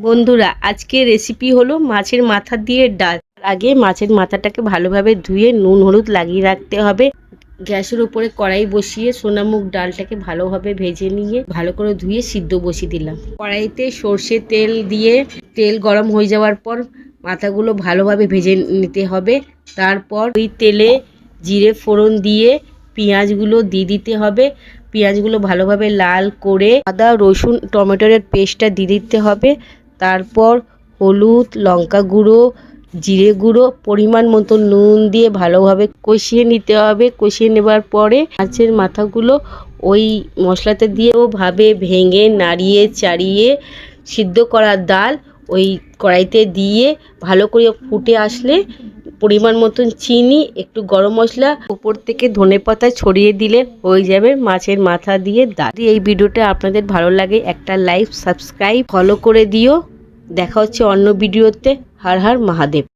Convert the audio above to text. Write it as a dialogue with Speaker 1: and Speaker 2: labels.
Speaker 1: বন্ধুরা, আজকে রেসিপি হলো মাছের মাথা দিয়ে ডাল। আগে মাছের মাথাটাকে ভালোভাবে ধুয়ে নুন হলুদ লাগিয়ে রাখতে হবে। গ্যাসের উপরে কড়াই বসিয়ে সোনামুগ ডালটাকে ভালোভাবে ভেজে নিয়ে ভালো করে ধুয়ে সিদ্ধ বসিয়ে দিলাম। কড়াইতে সর্ষে তেল দিয়ে তেল গরম হয়ে যাওয়ার পর মাথাগুলো ভালোভাবে ভেজে নিতে হবে। তারপর ওই তেলে জিরে ফোড়ন দিয়ে পেঁয়াজগুলো দিয়ে দিতে হবে। পেঁয়াজগুলো ভালোভাবে লাল করে আদা রসুন টমেটোর পেস্টটা দিয়ে দিতে হবে। তারপর হলুদ লঙ্কা গুঁড়ো জিরে গুঁড়ো পরিমাণ মতো নুন দিয়ে ভালোভাবে কষিয়ে নিতে হবে। কষিয়ে নেবার পরে মাছের মাথাগুলো ওই মশলাতে দিয়ে ভাবে ভেঙে নাড়িয়ে চাড়িয়ে সিদ্ধ করা ডাল ওই কড়াইতে দিয়ে ভালো করে ফুটে আসলে পরিমাণ মতন চিনি একটু গরম মশলা উপর থেকে ধনেপাতা ছড়িয়ে দিলে হয়ে যাবে মাছের মাথা দিয়ে ডাল। এই ভিডিওটা আপনাদের ভালো লাগে একটা লাইক সাবস্ক্রাইব ফলো করে দিও। দেখা হচ্ছে অন্য ভিডিওতে। হর হর মহাদেব।